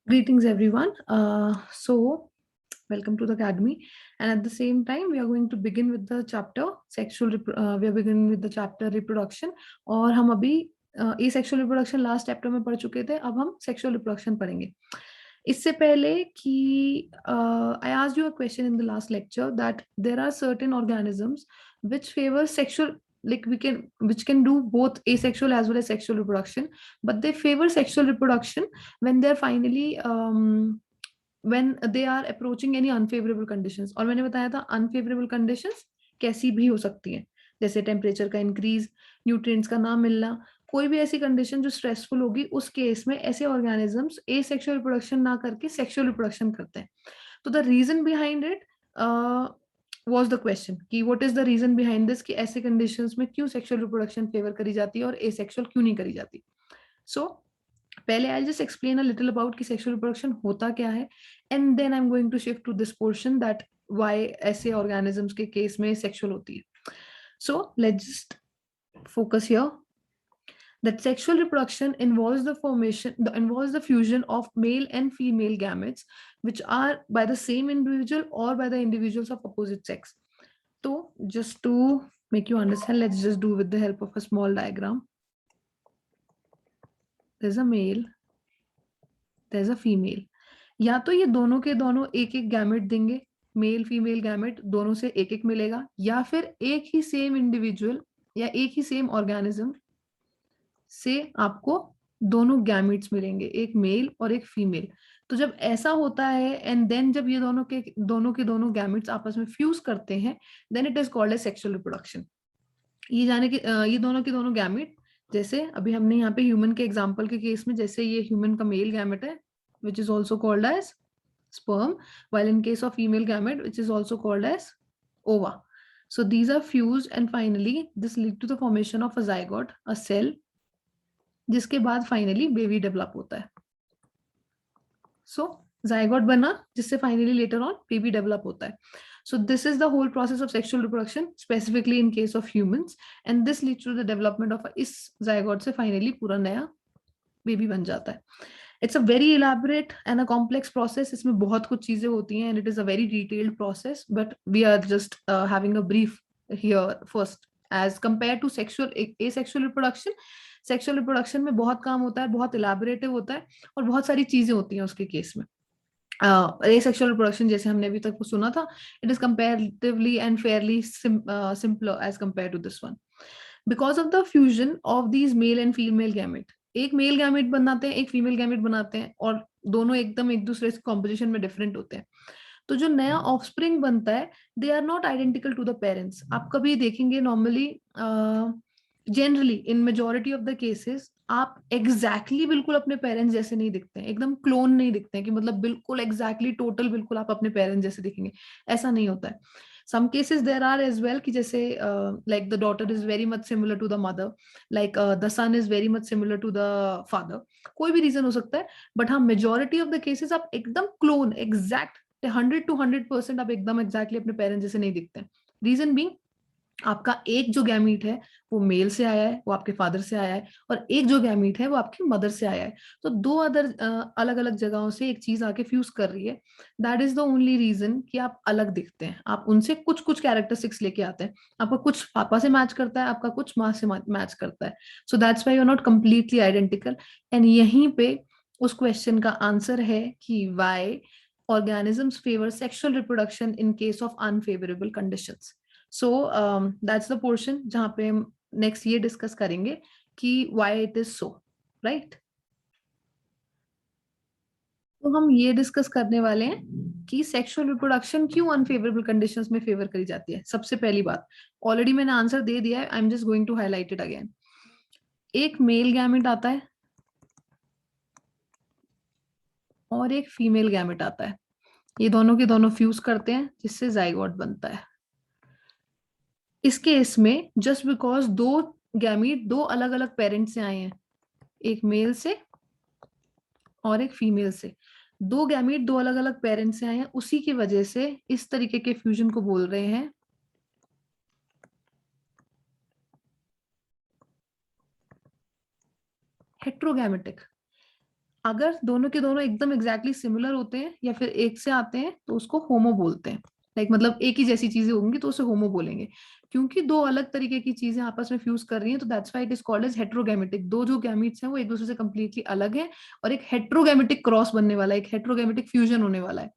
Greetings, everyone. Welcome to the academy. And at the same time, we are going to begin with the chapter we are beginning with the chapter reproduction. और हम अभी asexual reproduction last chapter में पढ़ चुके थे. अब हम sexual reproduction पढ़ेंगे. इससे पहले कि I asked you a question in the last lecture that there are certain organisms which favor sexual, like which can do both asexual as well as sexual reproduction, but they favor sexual reproduction when they're finally when they are approaching any unfavorable conditions. और मैंने बताया था unfavorable conditions कैसी भी हो सकती हैं, जैसे टेम्परेचर का इंक्रीज, न्यूट्रिएंट्स का ना मिलना, कोई भी ऐसी कंडीशन जो स्ट्रेसफुल होगी, उस केस में ऐसे ऑर्गेनिजम्स एसेक्सुअल रिप्रोडक्शन ना करके सेक्सुअल रिप्रोडक्शन करते हैं. तो the reason behind it was the question कि what is the reason behind this कि ऐसे conditions में क्यों sexual reproduction favor करी जाती है और asexual क्यों नहीं करी जाती. So पहले I'll just explain a little about कि sexual reproduction होता क्या है, and then I'm going to shift to this portion that why ऐसे organisms के case में sexual होती है. So let's just focus here. That sexual reproduction involves the fusion of male and female gametes, which are by the same individual or by the individuals of opposite sex. So just to make you understand, let's just do with the help of a small diagram. There's a male, there's a female. या तो ये दोनों के दोनों एक एक gamete देंगे, male female gamete दोनों से एक एक मिलेगा, या फिर एक ही सेम इंडिविजुअल या एक ही सेम ऑर्गेनिज्म से आपको दोनों गैमेट्स मिलेंगे, एक मेल और एक फीमेल. तो जब ऐसा होता है एंड देन जब ये दोनों गैमेट्स आपस में फ्यूज करते हैं, then it is called as sexual reproduction. ये दोनों के दोनों गैमेट, जैसे अभी हमने यहाँ पे ह्यूमन के एग्जांपल के केस में, जैसे ये ह्यूमन का मेल गैमेट है which is also called as sperm, while in case of female gamete which is also called as ova. So these are fused and finally this lead to the formation of a zygote, a cell, जिसके बाद finally baby develop होता है. सो zygote बना जिससे finally later on baby develop होता है. So this is the whole process of sexual reproduction, specifically in case of humans, and this leads to the development of इस zygote से finally पूरा नया बेबी बन जाता है. It's a very elaborate and a complex process. इसमें बहुत कुछ चीजें होती हैं and it is a very detailed process, but we are just having a brief here first. As compared to asexual reproduction, sexual reproduction में बहुत काम होता है, बहुत इलेबोरेटिव होता है और बहुत सारी चीजें होती हैं उसके केस में. एसेक्सुअल रिप्रोडक्शन जैसे हमने अभी तक सुना था, it is comparatively and fairly simpler as compare to this one, because of the fusion of these male and female gamete. एक मेल गैमेट बनाते हैं, एक फीमेल गैमेट बनाते हैं, और दोनों एकदम एक दूसरे से कॉम्पोजिशन में डिफरेंट होते हैं. तो जो नया ऑफस्प्रिंग बनता है, they are not identical to the parents. आप कभी देखेंगे normally, generally in majority of the cases, आप एग्जैक्टली बिल्कुल अपने पेरेंट्स जैसे नहीं दिखते हैं, एकदम क्लोन नहीं दिखते हैं कि मतलब बिल्कुल एग्जैक्टली टोटल बिल्कुल आप अपने पेरेंट्स जैसे दिखेंगे, ऐसा नहीं होता है. some cases there are as well कि जैसे like the daughter is very much similar to the mother, like the son is very much similar to the father. कोई भी रीजन हो सकता है, बट हाँ मेजोरिटी ऑफ द केसेस आप एकदम क्लोन एग्जैक्ट 100% आप एकदम एग्जैक्टली अपने पेरेंट्स जैसे नहीं दिखते हैं. रीजन बीइंग, आपका एक जो गैमीट है वो मेल से आया है, वो आपके फादर से आया है, और एक जो गैमीट है वो आपकी मदर से आया है. तो दो अदर अलग अलग जगहों से एक चीज आके फ्यूज कर रही है. That is the only reason कि आप अलग दिखते हैं. आप उनसे कुछ कुछ कैरेक्टरिस्टिक्स लेके आते हैं. आपका कुछ पापा से मैच करता है, आपका कुछ माँ से मैच करता है. So that's why you are not completely identical. And यहीं पे उस क्वेश्चन का आंसर है कि why organisms favor sexual reproduction in case of unfavorable conditions. So that's the portion जहाँ पे हम next ये discuss करेंगे कि why it is so, right? तो हम ये डिस्कस करने वाले हैं कि सेक्सुअल रिप्रोडक्शन क्यों अनफेवरेबल कंडीशंस में फेवर करी जाती है. सबसे पहली बात, ऑलरेडी मैंने आंसर दे दिया है, I am just going to highlight it again. एक मेल गैमेट आता है और एक फीमेल गैमेट आता है. ये दोनों के दोनों फ्यूज करते हैं जिससे जाइगोट बनता है. इस केस में जस्ट बिकॉज दो गैमीट दो अलग अलग पेरेंट्स से आए हैं, एक मेल से और एक फीमेल से, दो गैमीट दो अलग अलग पेरेंट्स से आए हैं, उसी की वजह से इस तरीके के फ्यूजन को बोल रहे हैं हेट्रोगैमेटिक. अगर दोनों के दोनों एकदम एग्जैक्टली सिमिलर होते हैं या फिर एक से आते हैं तो उसको होमो बोलते हैं। लाइक मतलब एक ही जैसी चीजें होंगी तो उसे होमो बोलेंगे। क्योंकि दो अलग तरीके की चीजें आपस में फ्यूज कर रही हैं तो that's why it is called as heterogametic. दो जो गैमीट्स हैं वो एक दूसरे से कंप्लीटली अलग है और एक हेट्रोगैमेटिक क्रॉस बनने वाला है, एक हेट्रोगैमेटिक फ्यूजन होने वाला है।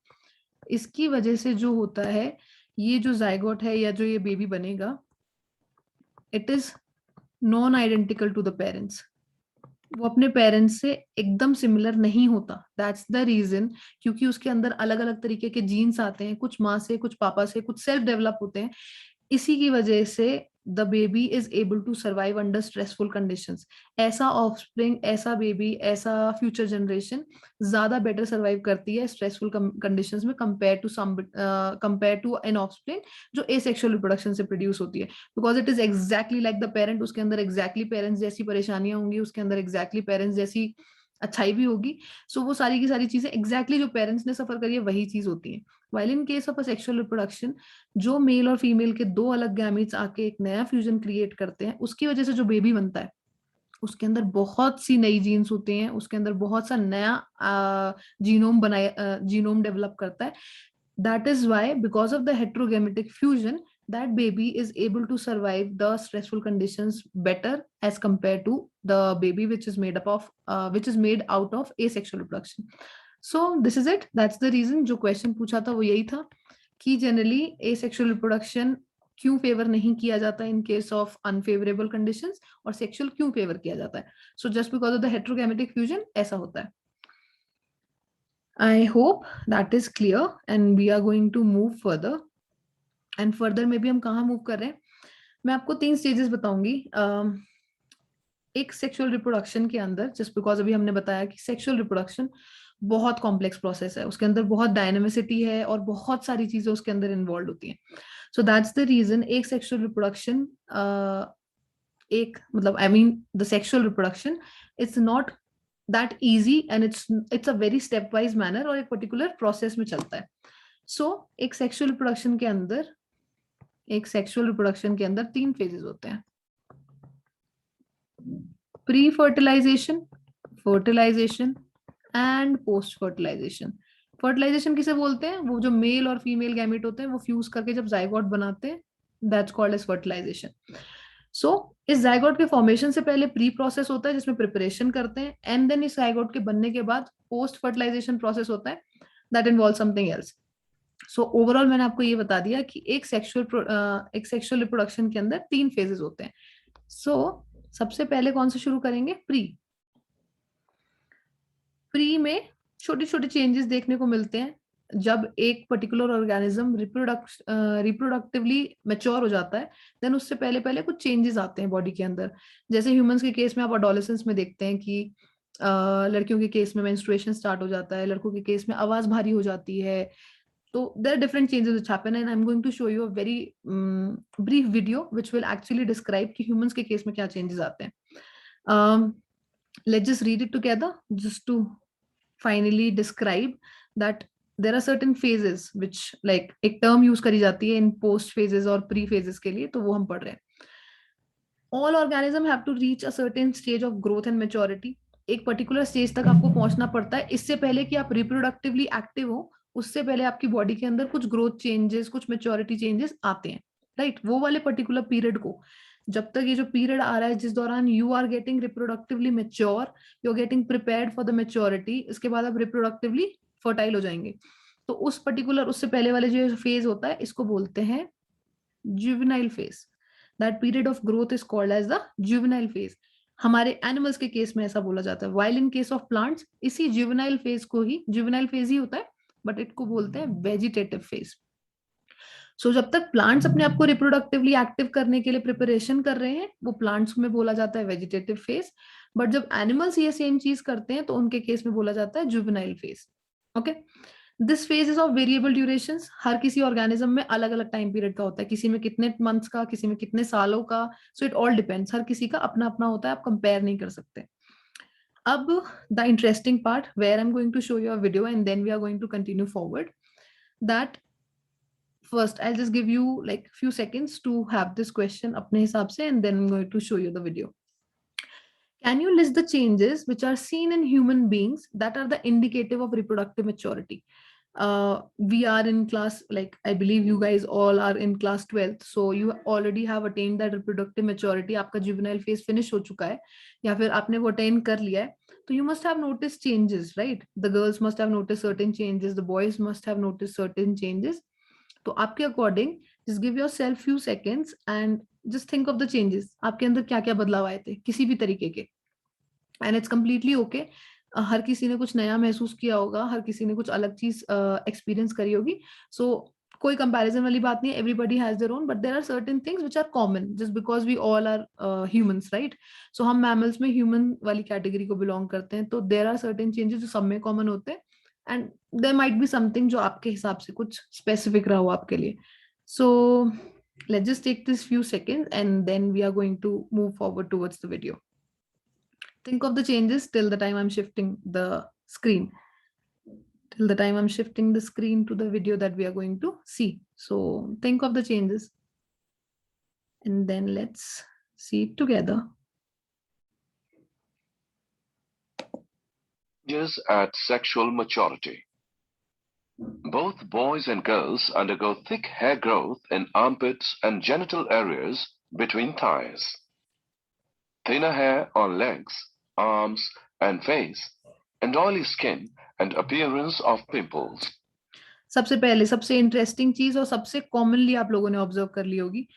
इसकी वजह से जो होता है, ये जो जाइगोट है या जो ये बेबी बनेगा, it is non identical to the parents. वो अपने पेरेंट्स से एकदम सिमिलर नहीं होता। दैट्स द रीजन, क्योंकि उसके अंदर अलग अलग तरीके के जीन्स आते हैं, कुछ माँ से, कुछ पापा से, कुछ सेल्फ डेवलप होते हैं। इसी की वजह से the baby is able to survive under stressful conditions. ऐसा ऑफस्प्रिंग, ऐसा बेबी, ऐसा फ्यूचर जनरेशन ज्यादा बेटर सर्वाइव करती है स्ट्रेसफुल कंडीशंस में कंपेयर टू एन ऑफस्प्रिंग जो एसेक्सुअल रिप्रोडक्शन से प्रोड्यूस होती है। Because it is exactly like the parent, उसके अंदर एग्जैक्टली पेरेंट्स जैसी परेशानियां होंगी, उसके अंदर एग्जैक्टली पेरेंट्स जैसी अच्छाई भी होगी। सो वो सारी की सारी चीजें एग्जैक्टली जो पेरेंट्स ने सफर करी है वही चीज होती है। While in case of a sexual reproduction, जो मेल और फीमेल के दो अलग गैमीट्स आके एक नया फ्यूजन क्रिएट करते हैं, उसकी वजह से जो बेबी बनता है उसके अंदर बहुत सी नई जीन्स होती हैं, उसके अंदर बहुत सा नया जीनोम डेवलप करता है। That is why because of the heterogametic fusion that baby is able to survive the stressful conditions better as compared to the baby which is made out of asexual reproduction. So this is it, that's the reason। जो question पूछा था वो यही था कि generally asexual reproduction क्यों favour नहीं किया जाता in case of unfavourable conditions और सेक्सुअल क्यों फेवर किया जाता है। So just because of the heterogametic fusion ऐसा होता है। I hope that is clear and we are going to move further. And further में भी हम कहाँ मूव कर रहे हैं, मैं आपको 3 स्टेजेस बताऊंगी। एक सेक्सुअल रिप्रोडक्शन के अंदर, जस्ट बिकॉज अभी हमने बताया कि सेक्सुअल रिप्रोडक्शन बहुत कॉम्प्लेक्स प्रोसेस है, उसके अंदर बहुत डायनामिसिटी है और बहुत सारी चीजें उसके अंदर इन्वॉल्व होती हैं। सो दैट्स द रीजन एक सेक्सुअल रिप्रोडक्शन, एक मतलब I mean the sexual reproduction it's not that easy and it's a worry step wise manner और एक पर्टिकुलर प्रोसेस में चलता है। सो एक सेक्सुअल रिप्रोडक्शन के अंदर, एक सेक्सुअल रिप्रोडक्शन के अंदर 3 फेजेस होते हैं, pre fertilization, fertilization and post fertilization. Fertilization किसे बोलते हैं, वो जो मेल और फीमेल गैमेट होते हैं वो फ्यूज करके जब जाइगोट बनाते हैं, दैट्स कॉल्ड एज फर्टिलाइजेशन। सो इस जाइगोट के फॉर्मेशन से पहले प्री प्रोसेस होता है जिसमें प्रिपरेशन करते हैं, एंड देन इस जाइगोट के बनने के बाद पोस्ट फर्टिलाइजेशन प्रोसेस होता है that involve something else. So overall मैंने आपको ये बता दिया कि एक सेक्सुअल रिप्रोडक्शन के अंदर 3 फेजेस होते हैं। सो सबसे पहले कौन से शुरू करेंगे, प्री। प्री में छोटे छोटे चेंजेस देखने को मिलते हैं। जब एक पर्टिकुलर ऑर्गेनिज्म रिप्रोडक्टिवली मैच्योर हो जाता है, देन उससे पहले पहले कुछ चेंजेस आते हैं बॉडी के अंदर। जैसे ह्यूमंस के केस में आप अडोलेसेंस में देखते हैं कि लड़कियों के केस में मेंस्ट्रुएशन स्टार्ट हो जाता है, लड़कों के केस में आवाज भारी हो जाती है। तो there are different changes which happen and I'm going to show you a very brief video which will actually describe कि humans के केस में क्या changes आते हैं। Let's just read it together just to finally describe that there are certain phases which like एक term use करी जाती है in post phases और pre phases के लिए, तो वो हम पढ़ रहे हैं। All organisms have to reach a certain stage of growth and maturity। एक पर्टिकुलर स्टेज तक आपको पहुंचना पड़ता है, इससे पहले कि आप रिप्रोडक्टिवली एक्टिव हो उससे पहले आपकी बॉडी के अंदर कुछ ग्रोथ चेंजेस, कुछ मेच्योरिटी चेंजेस आते हैं, राइट। वो वाले पर्टिकुलर पीरियड को, जब तक ये जो पीरियड आ रहा है जिस दौरान you are getting reproductively mature, you are getting prepared for the maturity, इसके बाद आप रिप्रोडक्टिवली फर्टाइल हो जाएंगे। तो उस पर्टिकुलर उससे पहले वाले जो फेज होता है इसको बोलते हैं juvenile phase. That period of growth is called as the juvenile phase. हमारे एनिमल्स के केस में ऐसा बोला जाता है। While in case of plants इसी जुवेनाइल फेज को ही, जुवेनाइल फेज ही होता है बट इट को बोलते हैं वेजिटेटिव फेज। सो जब तक प्लांट्स अपने आप को रिप्रोडक्टिवली एक्टिव करने के लिए प्रिपरेशन कर रहे हैं वो प्लांट्स में बोला जाता है वेजिटेटिव फेज। बट जब एनिमल्स ये सेम चीज करते हैं तो उनके केस में बोला जाता है juvenile phase. Okay, this phase is of variable duration. हर किसी ऑर्गेनिज्म में अलग अलग टाइम पीरियड का होता है, किसी में कितने मंथ्स का, किसी में कितने सालों का। सो इट ऑल डिपेंड्स, हर किसी का अपना अपना होता है, आप कंपेयर नहीं कर सकते। अब the interesting part where I am going to show you a video and then we are going to continue forward, that first I'll just give you like few seconds to have this question अपने हिसाब से and then I'm going to show you the video। Can you list the changes which are seen in human beings that are the indicative of reproductive maturity? We are in class, like I believe you guys all are in class 12th, so you already have attained that reproductive maturity. आपका juvenile phase finish हो चुका है या फिर आपने वो attain कर लिया है, तो you must have noticed changes, right? The girls must have noticed certain changes, the boys must have noticed certain changes. तो आपके according just give yourself few seconds and just think of the changes. आपके अंदर क्या क्या बदलाव आए थे किसी भी तरीके के, एंड इट्स कम्प्लीटली ओके. हर किसी ने कुछ नया महसूस किया होगा, हर किसी ने कुछ अलग चीज एक्सपीरियंस करी होगी. सो कोई कंपैरिजन वाली बात नहीं है, everybody has their own, but there are certain things which are common just because we all are humans, right? So हम मैमल्स में ह्यूमन वाली कैटेगरी को बिलोंग करते हैं, तो देयर आर सर्टेन चेंजेस जो सब में कॉमन होते हैं, and there might be something जो आपके हिसाब से कुछ स्पेसिफिक रहा हो आपके लिए. सो let's just take this few seconds and then we are going to move forward towards the video. Think of the changes till the time I'm shifting the screen. Till the time I'm shifting the screen to the video that we are going to see. So think of the changes and then let's see it together. Changes at sexual maturity. Both boys and girls undergo thick hair growth in armpits and genital areas between thighs. Thinner hair on legs, arms, and face, and oily skin and appearance of pimples. सबसे पहले सबसे interesting चीज और सबसे commonly आप लोगों ने observe कर ली होगी,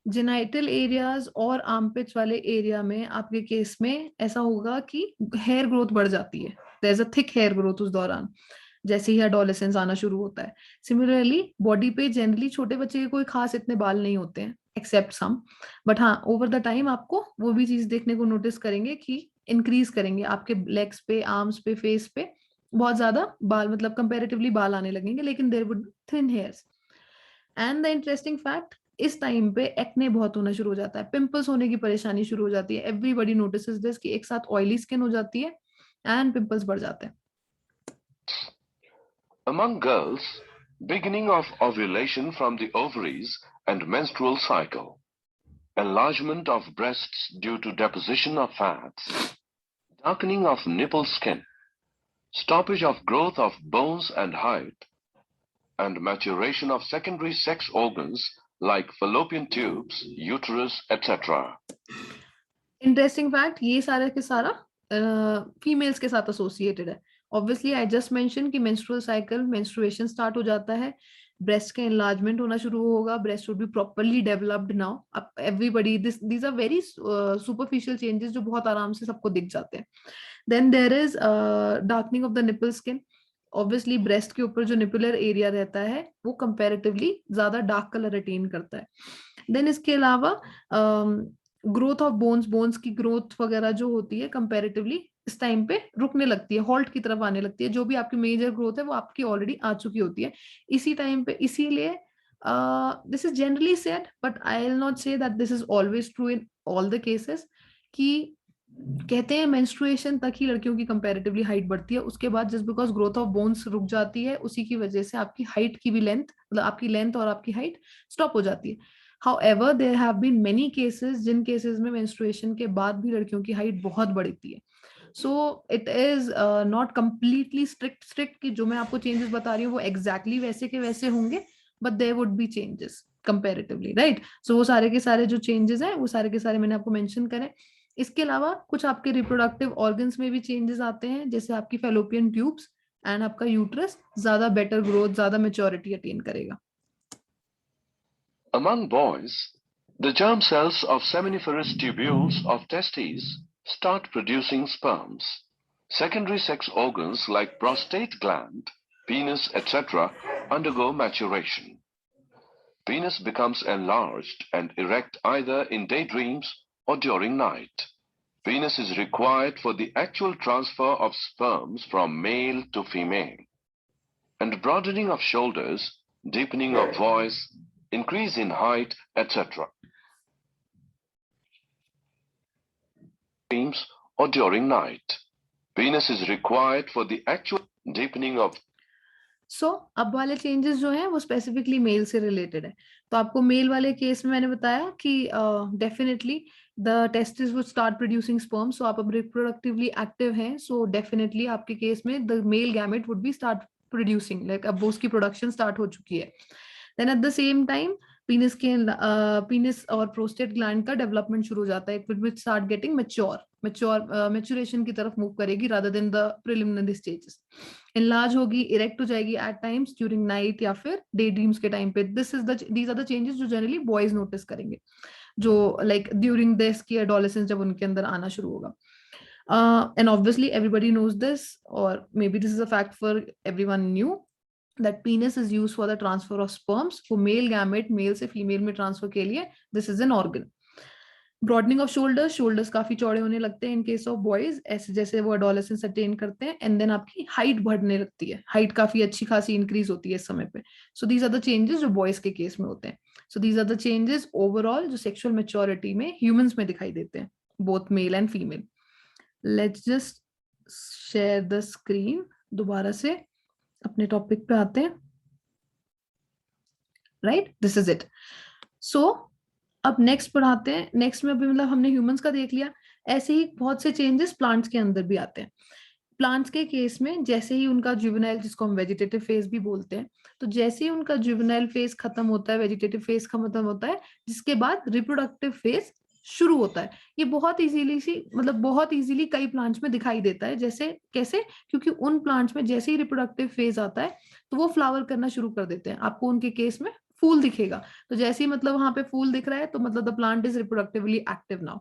जेनाइटल एरियाज और आर्मपिट्स वाले एरिया में आपके केस में ऐसा होगा कि हेयर ग्रोथ बढ़ जाती है. There is a thick hair growth उस दौरान, जैसे ही एडोलेसेंस आना शुरू होता है. सिमिलरली बॉडी पे जनरली छोटे बच्चे के कोई खास इतने बाल नहीं होते हैं एक्सेप्ट सम, बट हाँ ओवर द टाइम आपको वो भी चीज देखने को नोटिस करेंगे कि इंक्रीज करेंगे आपके लेग्स पे, आर्म्स पे, फेस पे बहुत ज्यादा बाल, मतलब कंपैरेटिवली बाल आने लगेंगे, लेकिन there would thin hairs. And the interesting fact, इस टाइम पे एक्ने बहुत होना शुरू हो जाता है, पिंपल्स होने की परेशानी शुरू हो जाती है. एवरीबॉडी नोटिसेस दिस कि एक साथ ऑयली स्किन हो जाती है एंड पिंपल्स बढ़ जाते हैं. Among girls, beginning of ovulation from the ovaries and menstrual cycle, enlargement of breasts due to deposition of fats, darkening of nipple skin, stoppage of growth of bones and height, and maturation of secondary sex organs like fallopian tubes, uterus, etc. Interesting fact, ये सारा के सारा females के साथ associated है. Obviously I just mention कि menstrual cycle, menstruation start हो जाता है, ब्रेस्ट का एनलार्जमेंट होना शुरू होगा, breast would be properly developed now. अब everybody these are very superficial changes जो बहुत आराम से सबको दिख जाते हैं. Then there is darkening of the nipple skin. Obviously breast के ऊपर जो निपुलर एरिया रहता है वो कंपैरेटिवली ज्यादा डार्क कलर अटेन करता है. देन इसके अलावा ग्रोथ ऑफ बोन्स, बोन्स की ग्रोथ वगैरह जो होती है कंपैरेटिवली इस टाइम पे रुकने लगती है, हॉल्ट की तरफ आने लगती है. जो भी आपकी मेजर ग्रोथ है वो आपकी ऑलरेडी आ चुकी होती है इसी टाइम पे. इसीलिए this is generally said, but I will not say that this is always true in all the cases, कि कहते हैं मेंस्ट्रुएशन तक ही लड़कियों की कंपैरेटिवली हाइट बढ़ती है, उसके बाद just because growth of bones रुक जाती है, उसी की वजह से आपकी हाइट की भी लेंथ, मतलब आपकी लेंथ और आपकी हाइट स्टॉप हो जाती है. However, there have been many cases जिन केसेस में मेंस्ट्रुएशन के बाद भी लड़कियों की हाइट बहुत बढ़ती है. So it is not completely strict कि जो मैं आपको चेंजेस बता रही हूँ वो एग्जैक्टली वैसे के वैसे होंगे, but there would be changes comparatively, right? So वो सारे के सारे जो चेंजेस हैं वो सारे के सारे मैंने आपको मेंशन करे. इसके अलावा कुछ आपके रिप्रोडक्टिव ऑर्गन्स में भी चेंजेस आते हैं, जैसे आपकी फैलोपियन ट्यूब्स एंड आपका यूट्रस ज्यादा बेटर ग्रोथ, ज्यादा मैच्योरिटी अटेन करेगा. Among boys, the germ cells of seminiferous tubules of testes start producing sperms. Secondary sex organs like prostate gland, penis, etc. undergo maturation. Penis becomes enlarged and erect either in daydreams or during night. Penis is required for the actual transfer of sperms from male to female. And broadening of shoulders, deepening of voice, increase in height, etc. Dreams or during night. Penis is required for the actual deepening of. सो अब वाले changes जो हैं वो specifically mail से related है. तो आपको mail वाले केस में मैंने बताया कि definitely the testis would start producing sperm, so आप अब रिप्रोडक्टिवली एक्टिव हैं, सो डेफिनेटली आपके केस में the male gamete would be start producing, like अब वो उसकी प्रोडक्शन स्टार्ट हो चुकी है। Then at the same time penis और प्रोस्टेट ग्लैंड का डेवलपमेंट शुरू हो जाता है, it will start getting maturation की तरफ मूव करेगी rather than the preliminary stages. Enlarge होगी, इरेक्ट हो जाएगी एट टाइम्स ड्यूरिंग नाइट या फिर डे ड्रीम्स के टाइम पे। दीज आर द चेंजेस जो जनरली बॉयज नोटिस करेंगे, जो लाइक ड्यूरिंग दिस की एडोलेसेंस जब उनके अंदर आना शुरू होगा। And obviously everybody knows this, or maybe this is a fact for everyone new, that penis is used for the transfer of sperms, for male gamete male से female में transfer के लिए this is an organ. Broadening of shoulders काफी चौड़े होने लगते हैं इन case of boys, ऐसे जैसे वो एडोलेसेंस अटेन करते हैं, एंड देन आपकी हाइट बढ़ने लगती है, हाइट काफी अच्छी खासी इंक्रीज होती है इस समय पे। So these are the changes जो बॉयज के केस में होते हैं। So these are the changes overall जो सेक्सुअल मेच्योरिटी में ह्यूमंस में दिखाई देते हैं, both male and female. Let's just share the screen, दोबारा से अपने टॉपिक पे आते हैं। Right, this is it. So अब नेक्स्ट पढ़ाते हैं। नेक्स्ट में अभी मतलब हमने ह्यूमंस का देख लिया, ऐसे ही बहुत से चेंजेस प्लांट्स के अंदर भी आते हैं। प्लांट्स के केस में जैसे ही उनका जुवेनाइल, जिसको हम वेजिटेटिव फेज भी बोलते हैं, तो जैसे ही उनका जुवेनाइल फेज खत्म होता है, वेजिटेटिव फेज खत्म होता है, जिसके बाद रिप्रोडक्टिव फेज शुरू होता है। ये बहुत इजीली कई प्लांट्स में दिखाई देता है। जैसे कैसे? क्योंकि उन प्लांट्स में जैसे ही रिप्रोडक्टिव फेज आता है तो वो फ्लावर करना शुरू कर देते हैं। आपको उनके केस में फूल दिखेगा, तो जैसे ही मतलब वहां पे फूल दिख रहा है तो मतलब the plant is reproductively active now.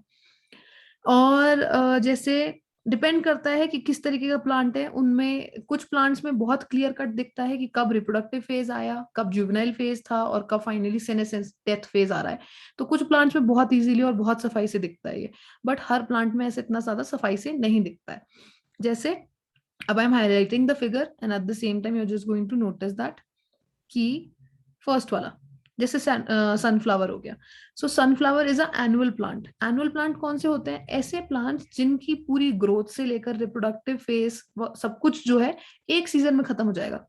और जैसे डिपेंड करता है कि किस तरीके का प्लांट है, उनमें कुछ प्लांट्स में बहुत क्लियर कट दिखता है कि कब रिप्रोडक्टिव फेज आया, कब जुवेनाइल फेज था, और कब फाइनली सेनेसेंस डेथ फेज आ रहा है। तो कुछ प्लांट्स में बहुत इजीली और बहुत सफाई से दिखता है ये, बट हर प्लांट में ऐसे इतना ज्यादा सफाई से नहीं दिखता है। जैसे अब I am highlighting the figure and at the same time you are just going to notice that कि फर्स्ट वाला जैसे सनफ्लावर हो गया। So sunflower is a annual plant. Annual plant कौन से होते हैं? ऐसे प्लांट्स जिनकी पूरी ग्रोथ से लेकर रिप्रोडक्टिव फेज सब कुछ जो है एक सीजन में खत्म हो जाएगा।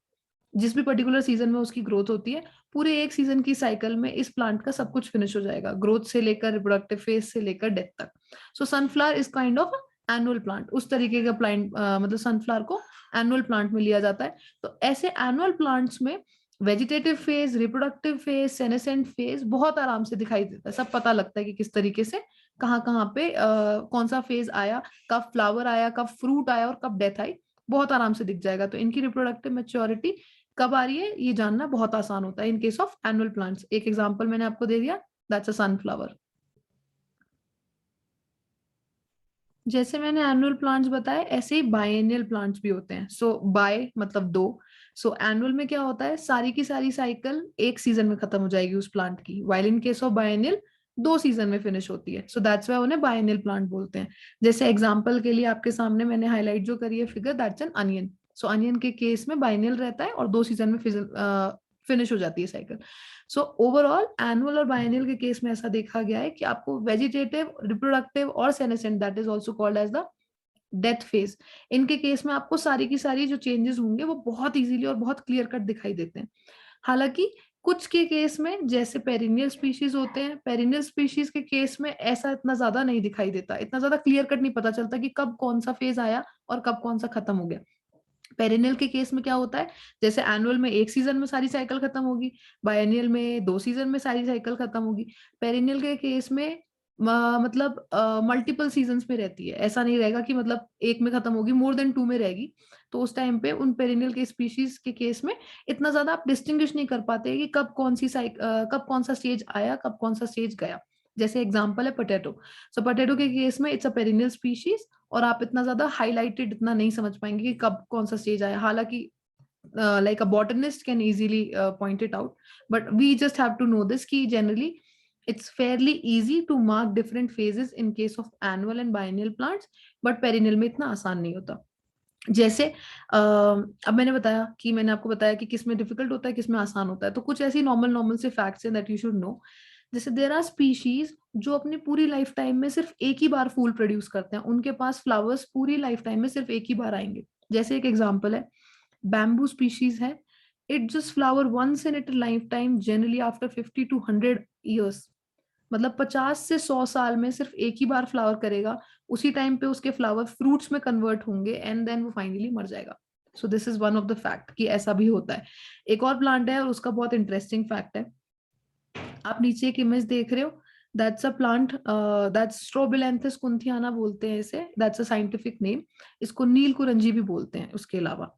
जिस भी पर्टिकुलर सीजन में उसकी ग्रोथ होती है, पूरे एक सीजन की साइकिल में इस प्लांट का सब कुछ फिनिश हो जाएगा, ग्रोथ से लेकर रिप्रोडक्टिव फेज से लेकर डेथ तक। So sunflower is kind of annual plant. उस तरीके का प्लांट मतलब सनफ्लावर को एनुअल प्लांट में लिया जाता है। तो ऐसे एनुअल प्लांट्स में vegetative phase, reproductive phase, senescent phase बहुत आराम से दिखाई देता है। सब पता लगता है कि किस तरीके से कहाँ पे कौन सा फेज आया, कब फ्लावर आया, कब फ्रूट आया और कब डेथ आई, बहुत आराम से दिख जाएगा। तो इनकी रिप्रोडक्टिव मेच्योरिटी कब आ रही है ये जानना बहुत आसान होता है इन केस ऑफ एनुअल प्लांट्स। एक एग्जांपल मैंने आपको दे दिया, दैट्स अ सनफ्लावर। जैसे मैंने एनुअल प्लांट्स बताए, ऐसे ही बायएनियल प्लांट्स भी होते हैं। सो बाय मतलब दो। सो एनुअल में क्या होता है, सारी की सारी साइकिल एक सीजन में खत्म हो जाएगी उस प्लांट की, while in case of biennial 2 season में फिनिश होती है। सो दैट्स वाई उन्हें बायएनियल प्लांट बोलते हैं। जैसे एग्जाम्पल के लिए आपके सामने मैंने हाईलाइट जो करी है figure, that's an onion. So onion के केस में बायएनियल रहता है और 2 सीजन में फिनिश हो जाती है साइकिल। सो ओवरऑल एनुअल और बायनियल के केस में ऐसा देखा गया है कि आपको वेजिटेटिव, रिप्रोडक्टिव और senescent, that is also called as the death phase, इनके केस में आपको सारी की सारी जो चेंजेस होंगे वो बहुत इजीली और बहुत क्लियर कट दिखाई देते हैं। हालांकि कुछ के केस में जैसे पेरिनियल स्पीशीज होते हैं, पेरिनियल स्पीशीज के केस में ऐसा इतना ज्यादा नहीं दिखाई देता, इतना ज्यादा क्लियर कट नहीं पता चलता कि कब कौन सा फेज आया और कब कौन सा खत्म हो गया। पेरिनियल के केस में क्या होता है, जैसे एनुअल में एक सीजन में सारी साइकिल खत्म होगी, बायनियल में 2 सीजन में सारी साइकिल खत्म होगी। पेरिनियल के केस में मतलब मल्टीपल सीजन्स में रहती है, ऐसा नहीं रहेगा कि मतलब एक में खत्म होगी, मोर देन 2 में रहेगी। तो उस टाइम पे उन पेरिनियल के स्पीशीज के केस में इतना ज्यादा आप डिस्टिंग्विश नहीं कर पाते कि कब कौन सा स्टेज आया, कब कौन सा स्टेज गया। जैसे एग्जाम्पल है पोटैटो। सो पोटैटो के केस में इट्स अ पेरिनियल स्पीशीज, और आप इतना ज्यादा हाईलाइटेड इतना नहीं समझ पाएंगे कि कब कौन सा स्टेज आया। हालांकि like a botanist can easily point it out, but we just have to know this कि generally it's fairly easy to mark different phases in case of annual and biennial plants, but perennial में इतना आसान नहीं होता। जैसे अब मैंने आपको बताया कि किस में डिफिकल्ट होता है, किस में आसान होता है। तो कुछ ऐसी नॉर्मल नॉर्मल से फैक्ट्स हैं दैट यू शुड नो। जैसे देयर आर स्पीशीज जो अपनी पूरी लाइफ टाइम में सिर्फ एक ही बार फूल प्रोड्यूस करते हैं, उनके पास फ्लावर्स पूरी लाइफ टाइम में सिर्फ एक ही बार आएंगे। जैसे एक एग्जांपल है, बैम्बू स्पीशीज है, it just flower once in it life time, generally after 50 to 100 years। मतलब 50 से 100 साल में सिर्फ एक ही बार फ्लावर करेगा, उसी टाइम पे उसके फ्लावर फ्रूट्स में कन्वर्ट होंगे एंड देन वो फाइनली मर जाएगा। So this is one of the fact कि ऐसा भी होता है। एक और प्लांट है और उसका बहुत इंटरेस्टिंग फैक्ट है, आप नीचे एक इमेज देख रहे हो, that's a plant, that's Strobilanthes kunthiana बोलते हैं इसे, दैट्स अ साइंटिफिक नेम। इसको नीलकुरंजी भी बोलते हैं उसके अलावा।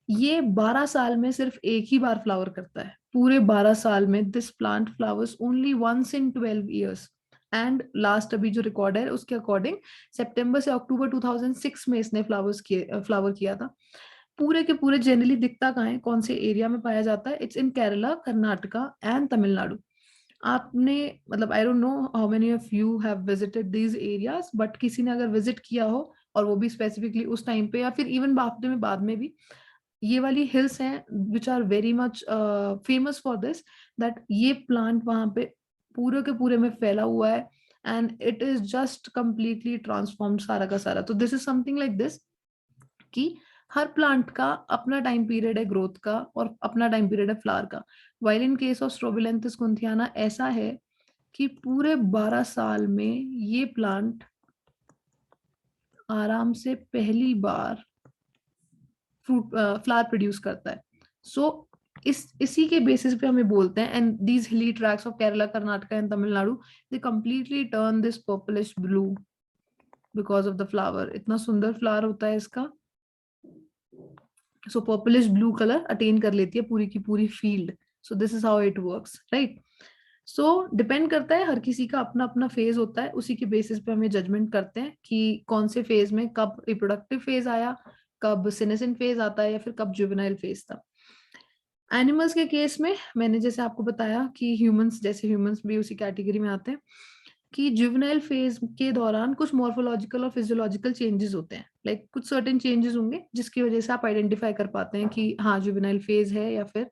ये 12 साल में सिर्फ एक ही बार फ्लावर करता है, पूरे 12 साल में this plant flowers only once in 12 years. And last अभी जो रिकॉर्ड है उसके अकॉर्डिंग सितंबर से अक्टूबर 2006 में इसने फ्लावर किया था। पूरे के पूरे जनरली दिखता कहाँ है, कौन से एरिया में पाया जाता है, it's in Kerala, Karnataka and Tamil Nadu. आपने मतलब I don't know how many of you have visited these areas, but किसी ने अगर विजिट किया हो और वो भी स्पेसिफिकली उस टाइम पे या फिर इवन बाद में भी, ये वाली हिल्स हैं which are very much famous for this, that ये प्लांट वहां पे पूरे के पूरे में फैला हुआ है and it is just completely transformed सारा का सारा। तो this is something like this कि हर प्लांट का अपना टाइम पीरियड है ग्रोथ का और अपना टाइम पीरियड है फ्लावर का। While in case of Strobilanthes kunthiana ऐसा है कि पूरे 12 साल में ये प्लांट आराम से पहली बार फ्रूट फ्लावर प्रोड्यूस करता है। सो इसी के बेसिस पे हमें बोलते हैं, एंड दीज हिली tracks of Kerala, Karnataka and Tamil Nadu, they completely turn this purplish blue because of the flower. इतना सुंदर फ्लावर होता है इसका। सो पर्पलिश ब्लू कलर अटेन कर लेती है पूरी की पूरी field. So this is how it works, right. So depend करता है, हर किसी का अपना अपना फेज होता है, उसी के बेसिस पे हमें जजमेंट करते हैं कि कौन से फेज में कब रिप्रोडक्टिव फेज आया, कब सीनेसेंट फेज आता है या फिर कब जुवेनाइल फेज था। एनिमल्स के केस में मैंने जैसे आपको बताया कि ह्यूमंस भी उसी कैटेगरी में आते हैं कि जुवेनाइल फेज के दौरान कुछ मॉर्फोलॉजिकल और फिजियोलॉजिकल चेंजेस होते हैं, लाइक कुछ सर्टेन चेंजेस होंगे जिसकी वजह से आप आइडेंटिफाई कर पाते हैं कि हाँ जुवेनाइल फेज है, या फिर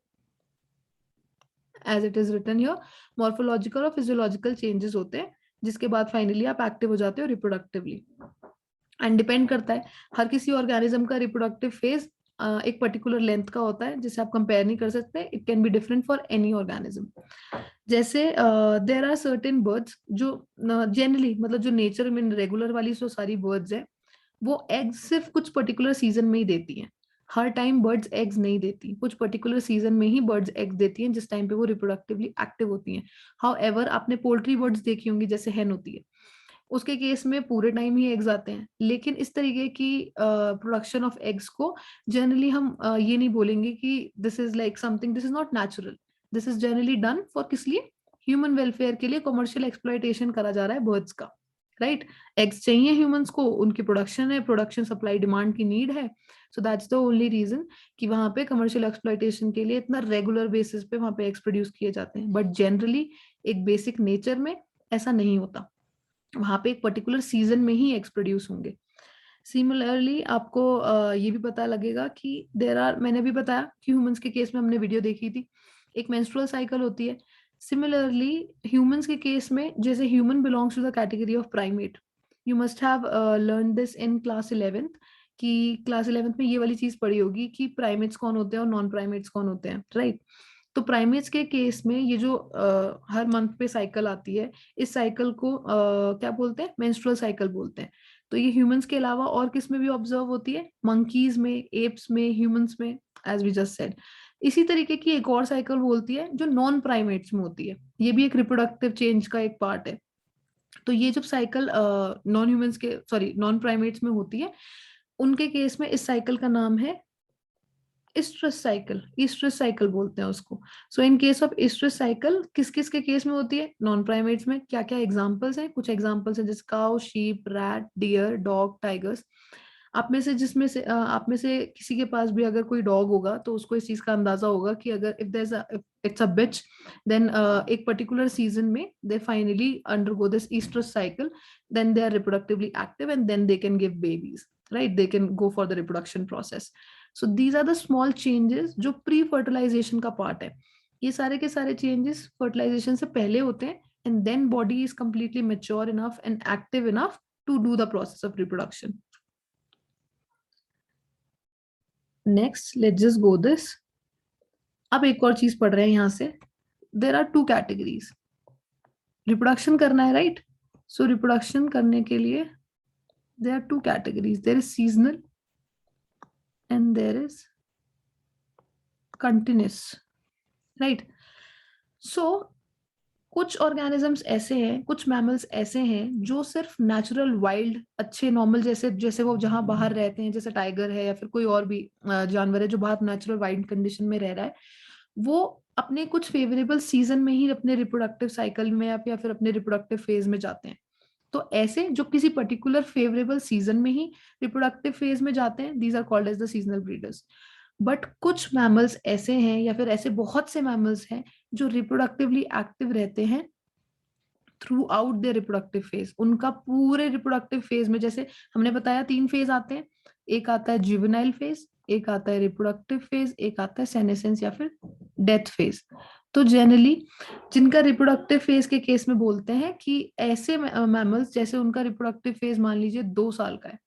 as it is written here morphological और फिजियोलॉजिकल चेंजेस होते हैं, जिसके बाद फाइनली आप एक्टिव हो जाते हो रिप्रोडक्टिवली। एंड डिपेंड करता है, हर किसी ऑर्गेनिज्म का रिप्रोडक्टिव फेज एक पर्टिकुलर लेंथ का होता है जिसे आप कंपेयर नहीं कर सकते, it can be different for any organism. जैसे देर आर सर्टेन बर्ड्स जो जनरली मतलब जो नेचर में रेगुलर वाली जो सारी बर्ड्स है, वो एग्स सिर्फ कुछ पर्टिकुलर सीजन में ही देती हैं। हर टाइम बर्ड्स एग्स नहीं देती, कुछ पर्टिकुलर सीजन में ही बर्ड्स एग्स देती हैं जिस टाइम पे वो रिप्रोडक्टिवली एक्टिव होती हैं। हाउ एवर आपने पोल्ट्री बर्ड्स देखी होंगी, जैसे hen होती है, उसके केस में पूरे टाइम ही एग्स आते हैं। लेकिन इस तरीके की प्रोडक्शन ऑफ एग्स को जनरली हम ये नहीं बोलेंगे कि this is like something, this is not natural. This is generally done for किस लिए, ह्यूमन वेलफेयर के लिए कमर्शियल एक्सप्लॉयटेशन करा जा रहा है बर्ड्स का, राइट। एग्स चाहिए ह्यूमंस को, उनकी प्रोडक्शन है, प्रोडक्शन सप्लाई डिमांड की नीड है। So that's the only reason कि वहां पे कमर्शियल एक्सप्लॉयटेशन के लिए इतना रेगुलर बेसिस पे वहां पे एग्स प्रोड्यूस किए जाते हैं, बट जनरली एक बेसिक नेचर में ऐसा नहीं होता, वहां पे एक पर्टिकुलर सीजन में ही एग्स प्रोड्यूस होंगे। सिमिलरली आपको ये भी पता लगेगा कि देर आर, मैंने भी बताया कि ह्यूमंस के केस में हमने वीडियो देखी थी, एक मेंस्ट्रुअल साइकिल होती है। सिमिलरली ह्यूमंस के केस में, जैसे human belongs to the category of primate, you must have learn this in class 11th, कि क्लास 11th में ये वाली चीज पढ़ी होगी कि प्राइमेट्स कौन होते हैं और नॉन प्राइमेट्स कौन होते हैं, राइट। तो प्राइमेट्स के केस में ये जो हर मंथ पे साइकिल आती है, इस साइकिल को क्या बोलते हैं, मेंस्ट्रुअल साइकिल बोलते हैं। तो ये ह्यूमंस के अलावा और किस में भी ऑब्जर्व होती है, मंकीज में, एप्स में, ह्यूमंस में, एज वी जस्ट सेड। इसी तरीके की एक और साइकिल बोलती है जो नॉन प्राइमेट्स में होती है, ये भी एक रिप्रोडक्टिव चेंज का एक पार्ट है। तो ये जब साइकिल नॉन ह्यूमंस के, सॉरी नॉन प्राइमेट्स में होती है, उनके केस में इस साइकिल का नाम है ईस्ट्रस साइकिल बोलते हैं उसको। So in case of oestrus cycle किस किस के केस में होती है, नॉन प्राइमेट्स में। क्या क्या एग्जांपल्स हैं, कुछ एग्जांपल्स हैं जैसे cow, sheep, rat, deer, dog, tigers. आप में से किसी के पास भी अगर कोई डॉग होगा तो उसको इस चीज का अंदाजा होगा कि अगर if it's a bitch, then एक पर्टिकुलर सीजन में they finally undergo this estrus cycle, then they are reproductively active and then they can give babies, right, they can go for the reproduction process. So these are the small changes जो pre fertilization का part है। ये सारे के सारे changes fertilisation से पहले होते हैं, and then body is completely mature enough and active enough to do the process of reproduction. Next let's just go this. अब एक और चीज पढ़ रहे हैं यहाँ से, there are two categories, reproduction करना है, राइट? सो रिप्रोडक्शन करने के लिए there are two categories, there is seasonal and there is continuous, right? So कुछ ऑर्गेनिजम्स ऐसे हैं, कुछ मैमल्स ऐसे हैं जो सिर्फ नेचुरल वाइल्ड अच्छे नॉर्मल जैसे जैसे वो जहां बाहर रहते हैं, जैसे टाइगर है या फिर कोई और भी जानवर है जो बाहर नेचुरल वाइल्ड कंडीशन में रह रहा है, वो अपने कुछ फेवरेबल सीजन में ही अपने रिप्रोडक्टिव साइकिल में या फिर अपने रिप्रोडक्टिव फेज में जाते हैं। तो ऐसे जो किसी पर्टिकुलर फेवरेबल सीजन में ही रिप्रोडक्टिव फेज में जाते हैं, these are called as the seasonal breeders. But कुछ मैमल्स ऐसे हैं या फिर ऐसे बहुत से मैमल्स हैं जो रिप्रोडक्टिवली एक्टिव रहते हैं throughout their reproductive phase. उनका पूरे रिप्रोडक्टिव फेज में, जैसे हमने बताया 3 फेज आते हैं, एक आता है जुवेनाइल फेज, एक आता है रिप्रोडक्टिव फेज, एक आता है सेनेसेंस या फिर डेथ फेज। तो जनरली जिनका रिप्रोडक्टिव फेज के केस में बोलते हैं कि ऐसे मैमल्स जैसे उनका रिप्रोडक्टिव फेज मान लीजिए 2 साल का है,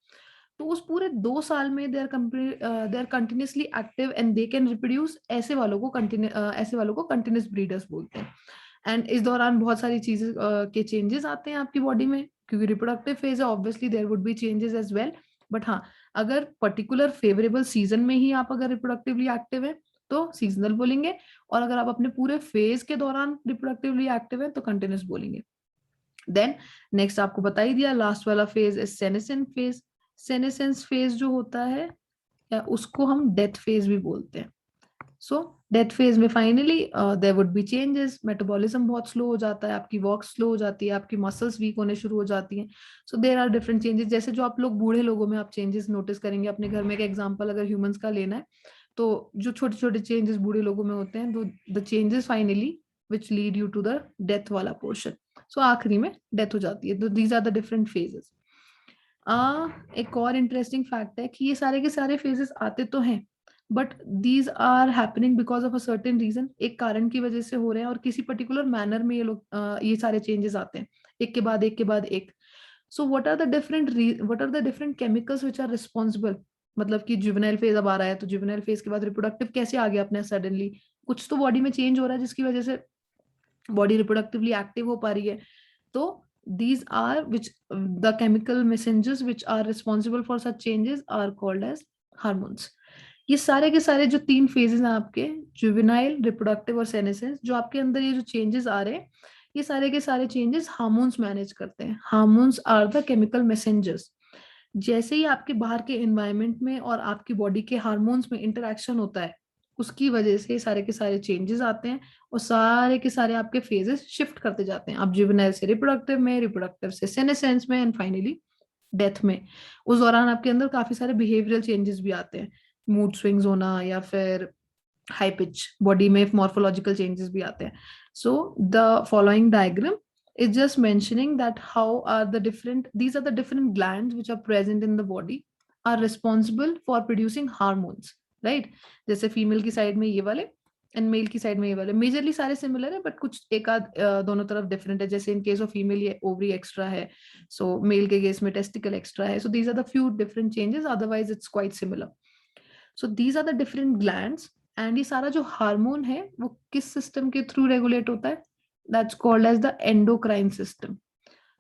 तो उस पूरे 2 साल में they are continuously active and they can reproduce, ऐसे वालों को कंटिन्यूस ब्रीडर्स बोलते हैं। एंड इस दौरान बहुत सारी चीजें के चेंजेस आते हैं आपकी बॉडी में, क्योंकि रिप्रोडक्टिव फेज है, obviously there would be changes as well. But हाँ, अगर पर्टिकुलर फेवरेबल सीजन में ही आप अगर रिप्रोडक्टिवली एक्टिव है तो सीजनल बोलेंगे, और अगर आप अपने पूरे फेज के दौरान रिप्रोडक्टिवली एक्टिव है तो कंटिन्यूस बोलेंगे। देन नेक्स्ट आपको बता ही दिया, लास्ट वाला phase is senescence phase. Senescence phase जो होता है उसको हम डेथ फेज भी बोलते हैं। सो डेथ फेज में finally there would be changes, metabolism बहुत स्लो हो जाता है, आपकी वॉक स्लो हो जाती है, आपकी मसल्स वीक होने शुरू हो जाती हैं। So there are different changes, जैसे जो आप लोग बूढ़े लोगों में आप चेंजेस नोटिस करेंगे अपने घर में। एक एग्जांपल अगर ह्यूमंस का लेना है तो जो छोटे छोटे चेंजेस बूढ़े लोगों में होते हैं, the changes finally which lead you to the death वाला पोर्शन। सो आखिरी में डेथ हो जाती है। तो these are the different phases. एक और इंटरेस्टिंग फैक्ट है कि ये सारे के सारे फेजेस आते तो हैं, but these are happening because of a certain reason, एक कारण की वजह से हो रहे हैं, और किसी पर्टिकुलर मैनर में ये लोग ये सारे चेंजेस आते हैं एक के बाद एक के बाद एक। So what are the different chemicals which are responsible, मतलब कि जुवेनाइल फेज अब आ रहा है तो जुवेनाइल फेज के बाद रिप्रोडक्टिव कैसे आ गया अपने सडनली, कुछ तो बॉडी में चेंज हो रहा है जिसकी वजह से बॉडी रिप्रोडक्टिवली एक्टिव हो पा रही है। तो these are which the chemical messengers which are responsible for such changes are called as hormones। ये सारे के सारे जो 3 फेजेस हैं आपके, जुवेनाइल, रिप्रोडक्टिव और सेनेसेंस, जो आपके अंदर ये जो चेंजेस आ रहे हैं, ये सारे के सारे चेंजेस हार्मोन्स मैनेज करते हैं। Hormones are the chemical messengers. जैसे ही आपके बाहर के एनवायरनमेंट में और आपकी बॉडी के हार्मोन्स में इंटरेक्शन होता है, उसकी वजह से सारे के सारे चेंजेस आते हैं और सारे के सारे आपके फेजेस शिफ्ट करते जाते हैं। आप जुवेनाइल से रिप्रोडक्टिव में, रिप्रोडक्टिव से सेनेसेंस में, एंड फाइनली डेथ में। उस दौरान आपके अंदर काफी सारे बिहेवियरल चेंजेस भी आते हैं, मूड स्विंग्स होना या फिर हाई पिच, बॉडी में मॉर्फोलॉजिकल चेंजेस भी आते हैं। So the following diagram is just mentioning that how are the different these are the different glands which are present in the body are responsible for producing hormones, right? जैसे female की side में ये वाले and mail की side में ये वाले majorly सारे सिमिलर है, बट कुछ एक आध दोनों तरफ डिफरेंट है। जैसे इन केस ऑफ फीमेल ये ओवरी एक्स्ट्रा है, सो मेल के केस में टेस्टिकल एक्स्ट्रा है। So these are the few different changes, otherwise it's quite similar. So these are the different glands. And ये सारा जो हार्मोन है वो किस सिस्टम के थ्रू रेगुलेट होता है? That's called as the endocrine system.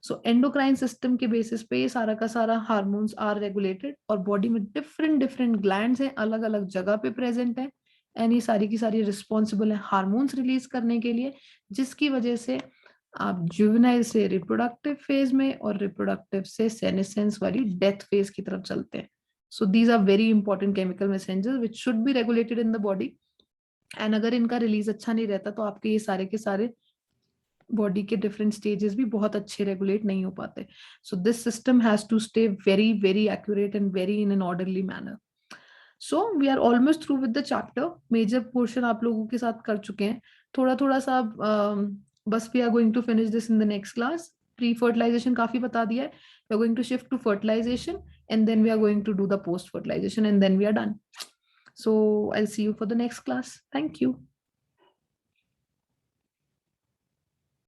So endocrine system के बेसिस पे ये सारा का सारा हार्मोन्स आर रेगुलेटेड, और बॉडी में डिफरेंट डिफरेंट ग्लैंड्स हैं, अलग अलग जगह पे प्रेजेंट है, एंड ये सारी की सारी रिस्पॉन्सिबल है हार्मोन्स रिलीज करने के लिए, जिसकी वजह से आप जुवेनाइल से रिप्रोडक्टिव फेज में और रिप्रोडक्टिव से सेनेसेंस वाली डेथ फेज की तरफ चलते हैं। So these are very important chemical messengers which should be regulated in the body. And अगर इनका रिलीज अच्छा नहीं रहता तो आपके ये सारे के सारे बॉडी के डिफरेंट स्टेजेस भी बहुत अच्छे रेगुलेट नहीं हो पाते। So this system has to stay very very accurate and very in an orderly manner. So we are almost through with the chapter. Major portion आप लोगों के साथ कर चुके हैं, थोड़ा थोड़ा सा बस we are going to finish this in the next class. Pre fertilization काफी बता दिया है, we are going to shift to fertilization and then we are going to do the post fertilization and then we are done. So I will see you for the next class. Thank you.